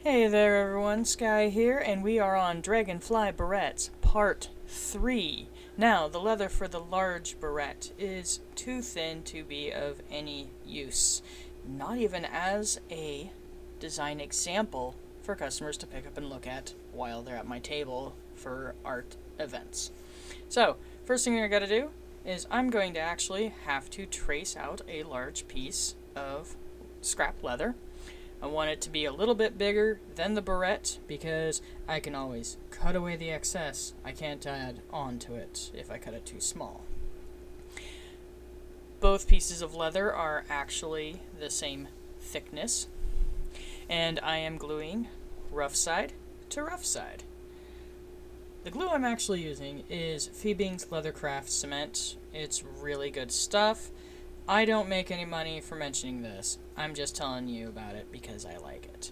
Hey there everyone, Sky here, and we are on Dragonfly barrettes, part 3. Now, the leather for the large barrette is too thin to be of any use, not even as a design example for customers to pick up and look at while they're at my table for art events. So, first thing I gotta do is I'm going to actually have to trace out a large piece of scrap leather. I want it to be a little bit bigger than the barrette because I can always cut away the excess. I can't add on to it if I cut it too small. Both pieces of leather are actually the same thickness, and I am gluing rough side to rough side. The glue I'm actually using is Phoebing's Leathercraft Cement. It's really good stuff. I don't make any money for mentioning this. I'm just telling you about it because I like it.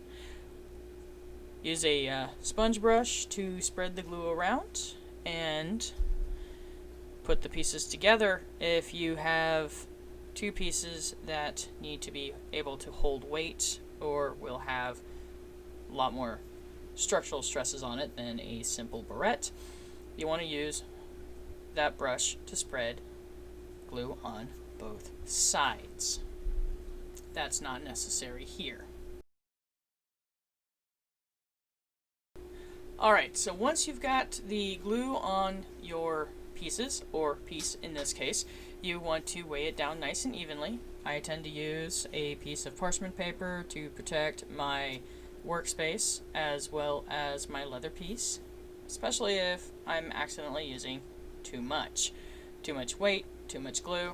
Use a sponge brush to spread the glue around and put the pieces together. If you have two pieces that need to be able to hold weight or will have a lot more structural stresses on it than a simple barrette, you want to use that brush to spread glue on both sides. That's not necessary here. Alright, so once you've got the glue on your pieces, or piece in this case, you want to weigh it down nice and evenly. I tend to use a piece of parchment paper to protect my workspace as well as my leather piece, especially if I'm accidentally using too much. Too much weight, too much glue.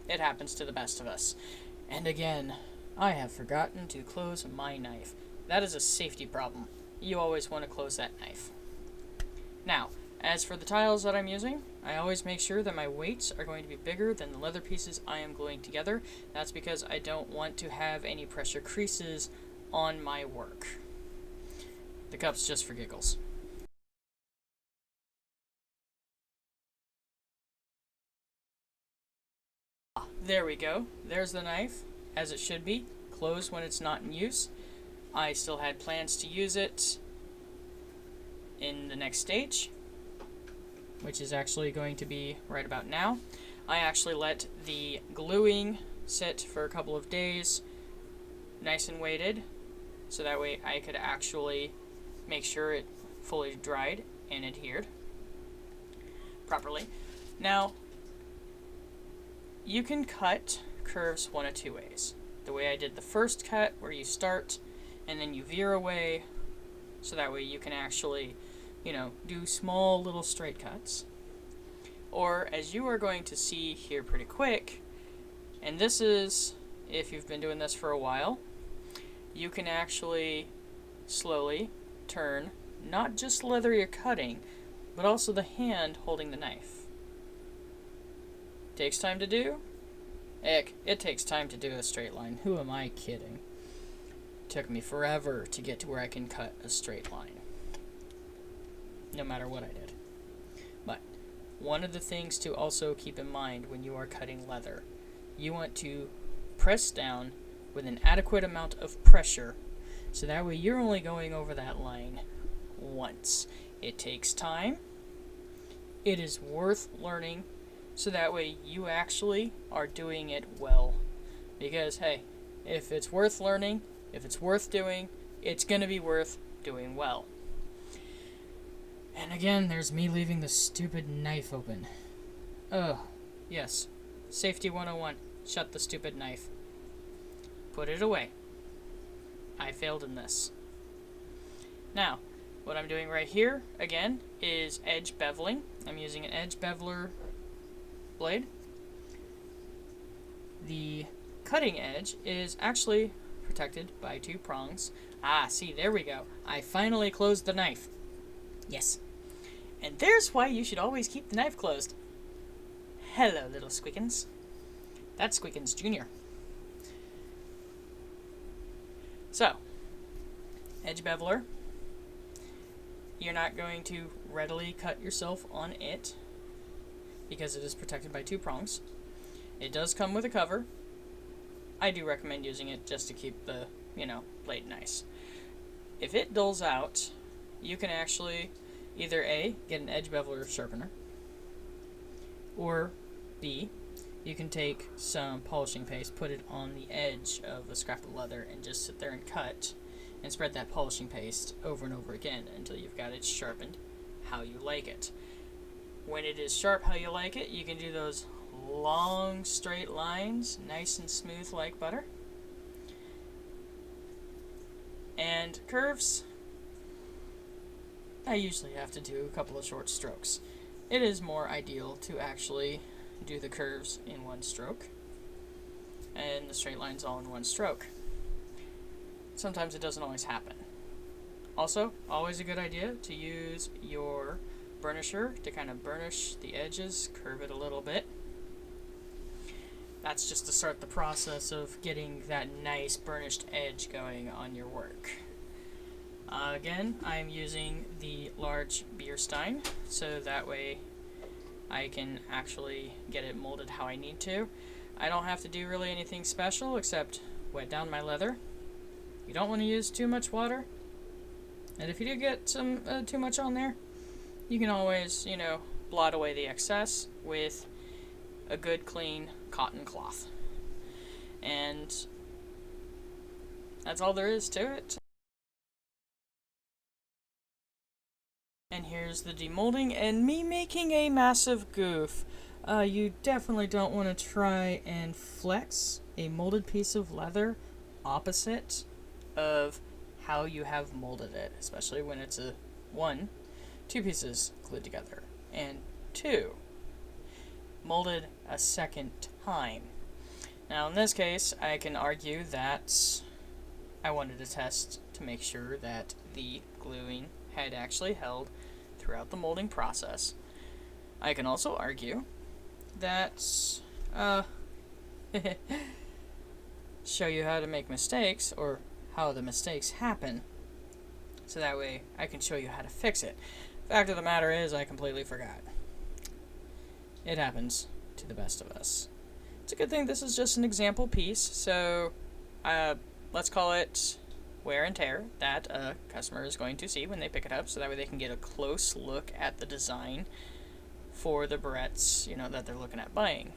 It happens to the best of us. And again, I have forgotten to close my knife. That is a safety problem. You always want to close that knife. Now, as for the tiles that I'm using, I always make sure that my weights are going to be bigger than the leather pieces I am gluing together. That's because I don't want to have any pressure creases on my work. The cup's just for giggles. There we go. There's the knife, as it should be, closed when it's not in use. I still had plans to use it in the next stage, which is actually going to be right about now. I actually let the gluing sit for a couple of days, nice and weighted, so that way I could actually make sure it fully dried and adhered properly. Now, you can cut curves one of two ways. The way I did the first cut, where you start and then you veer away, so that way you can actually, do small little straight cuts. Or, as you are going to see here pretty quick, and this is, if you've been doing this for a while, you can actually slowly turn not just leather you're cutting, but also the hand holding the knife. Takes time to do? Heck, it takes time to do a straight line. Who am I kidding? Took me forever to get to where I can cut a straight line, no matter what I did. But one of the things to also keep in mind when you are cutting leather, you want to press down with an adequate amount of pressure, so that way you're only going over that line once. It takes time. It is worth learning, so that way you actually are doing it well. Because, hey, if it's worth learning, if it's worth doing, it's going to be worth doing well. And again, there's me leaving the stupid knife open. Ugh, yes. Safety 101. Shut the stupid knife. Put it away. I failed in this. Now, what I'm doing right here, again, is edge beveling. I'm using an edge beveler blade. The cutting edge is actually protected by two prongs. Ah, see, there we go. I finally closed the knife. Yes. And there's why you should always keep the knife closed. Hello, little Squickens. That's Squickens Jr. So, edge beveler. You're not going to readily cut yourself on it because it is protected by two prongs. It does come with a cover. I do recommend using it just to keep the, blade nice. If it dulls out, you can actually either A, get an edge beveler sharpener, or B, you can take some polishing paste, put it on the edge of the scrap of leather, and just sit there and cut and spread that polishing paste over and over again until you've got it sharpened how you like it. When it is sharp how you like it, you can do those long straight lines, nice and smooth like butter. And curves, I usually have to do a couple of short strokes. It is more ideal to actually do the curves in one stroke and the straight lines all in one stroke. Sometimes it doesn't always happen. Also, always a good idea to use your burnisher to kind of burnish the edges, curve it a little bit. That's just to start the process of getting that nice burnished edge going on your work. Again, I'm using the large beer stein, so that way I can actually get it molded how I need to. I don't have to do really anything special except wet down my leather. You don't want to use too much water, and if you do get some too much on there, you can always, blot away the excess with a good clean cotton cloth. And that's all there is to it. And here's the demolding and me making a massive goof. You definitely don't want to try and flex a molded piece of leather opposite of how you have molded it, especially when it's two pieces glued together, and two, molded a second time. Now in this case, I can argue that I wanted to test to make sure that the gluing had actually held throughout the molding process. I can also argue that show you how to make mistakes, or how the mistakes happen, so that way I can show you how to fix it. Fact of the matter is, I completely forgot. It happens to the best of us. It's a good thing this is just an example piece, so let's call it wear and tear that a customer is going to see when they pick it up, so that way they can get a close look at the design for the barrettes, that they're looking at buying.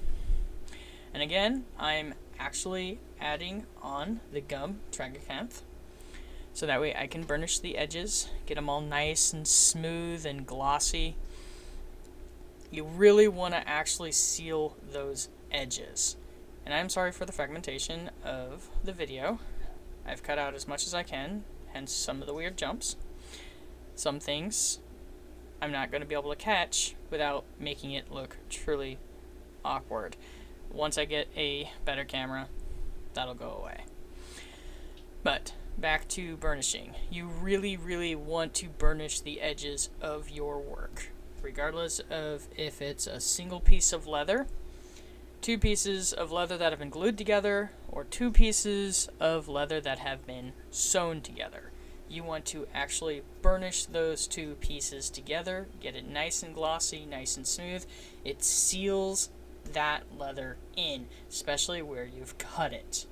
And again, I'm actually adding on the gum tragacanth, so that way I can burnish the edges, get them all nice and smooth and glossy. You really want to actually seal those edges. And I'm sorry for the fragmentation of the video. I've cut out as much as I can, hence some of the weird jumps. Some things I'm not going to be able to catch without making it look truly awkward. Once I get a better camera, that'll go away. But back to burnishing. You really, really want to burnish the edges of your work, regardless of if it's a single piece of leather, two pieces of leather that have been glued together, or two pieces of leather that have been sewn together. You want to actually burnish those two pieces together, get it nice and glossy, nice and smooth. It seals that leather in, especially where you've cut it.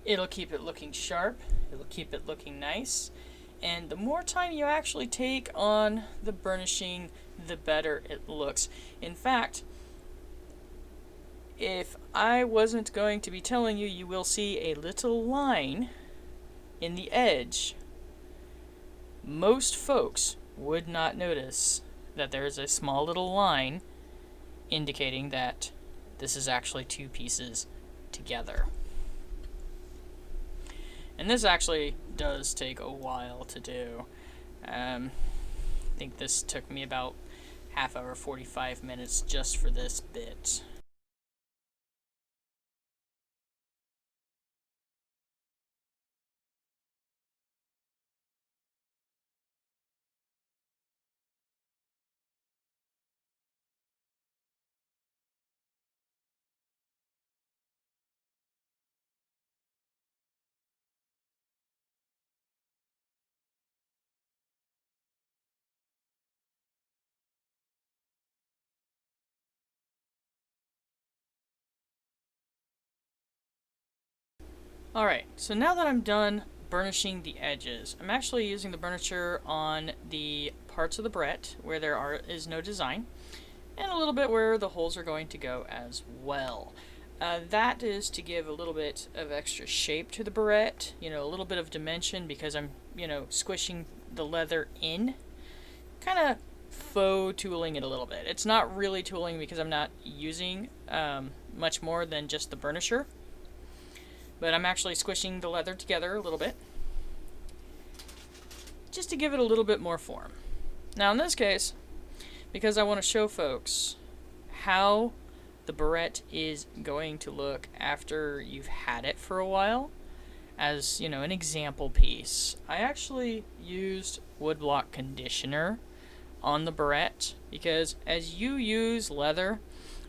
It'll keep it looking sharp, it'll keep it looking nice, and the more time you actually take on the burnishing, the better it looks. In fact, if I wasn't going to be telling you, you will see a little line in the edge. Most folks would not notice that there is a small little line indicating that this is actually two pieces together. And this actually does take a while to do. I think this took me about half hour, 45 minutes just for this bit. Alright, so now that I'm done burnishing the edges. I'm actually using the burnisher on the parts of the barrette where is no design, and a little bit where the holes are going to go as well. That is to give a little bit of extra shape to the barrette, a little bit of dimension, because I'm, squishing the leather in, kind of faux tooling it a little bit. It's not really tooling because I'm not using much more than just the burnisher, but I'm actually squishing the leather together a little bit, just to give it a little bit more form. Now in this case, because I want to show folks how the barrette is going to look after you've had it for a while, as an example piece, I actually used woodblock conditioner on the barrette, because as you use leather,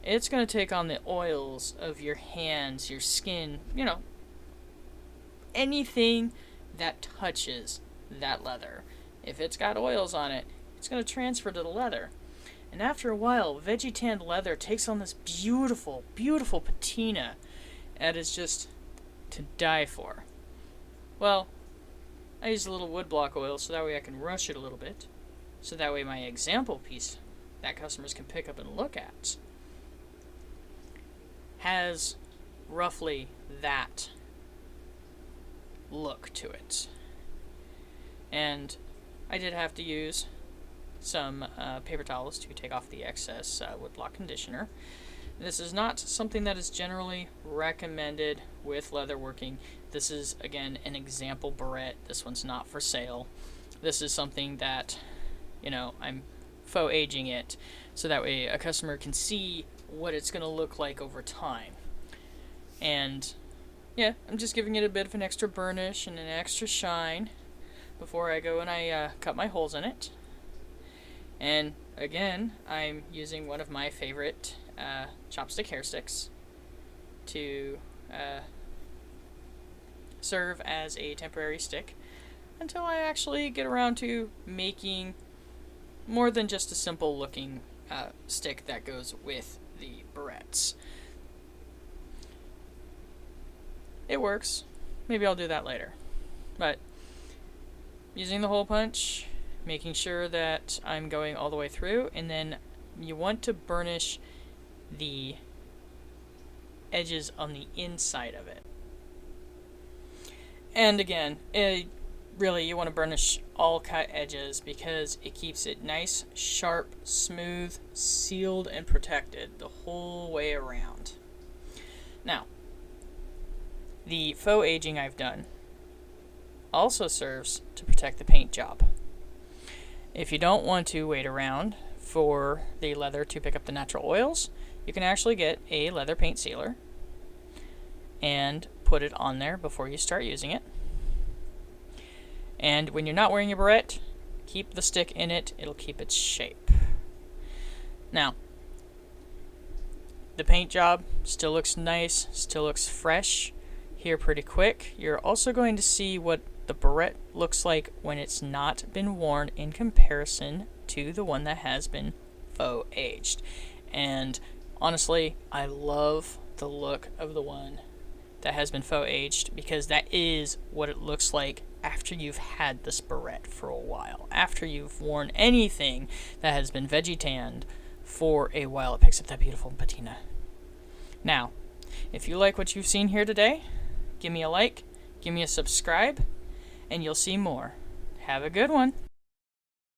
it's going to take on the oils of your hands, your skin, anything that touches that leather. If it's got oils on it, it's going to transfer to the leather. And after a while, veggie tanned leather takes on this beautiful, beautiful patina that is just to die for. Well, I use a little woodblock oil so that way I can rush it a little bit, so that way my example piece that customers can pick up and look at has roughly that look to it. And I did have to use some paper towels to take off the excess woodblock conditioner. This is not something that is generally recommended with leatherworking. This is, again, an example barrette. This one's not for sale. This is something that, I'm faux aging it so that way a customer can see what it's going to look like over time. And yeah, I'm just giving it a bit of an extra burnish and an extra shine before I go and I cut my holes in it. And again, I'm using one of my favorite chopstick hair sticks to serve as a temporary stick until I actually get around to making more than just a simple looking stick that goes with the barrettes. It works. Maybe I'll do that later. But using the hole punch, making sure that I'm going all the way through, and then you want to burnish the edges on the inside of it. And again, really you want to burnish all cut edges because it keeps it nice, sharp, smooth, sealed, and protected the whole way around. Now, the faux aging I've done also serves to protect the paint job. If you don't want to wait around for the leather to pick up the natural oils, you can actually get a leather paint sealer and put it on there before you start using it. And when you're not wearing your barrette, keep the stick in it. It'll keep its shape. Now, the paint job still looks nice, still looks fresh here pretty quick. You're also going to see what the barrette looks like when it's not been worn in comparison to the one that has been faux aged. And honestly, I love the look of the one that has been faux aged because that is what it looks like after you've had this barrette for a while. After you've worn anything that has been veggie tanned for a while, it picks up that beautiful patina. Now, if you like what you've seen here today, give me a like, give me a subscribe, and you'll see more. Have a good one.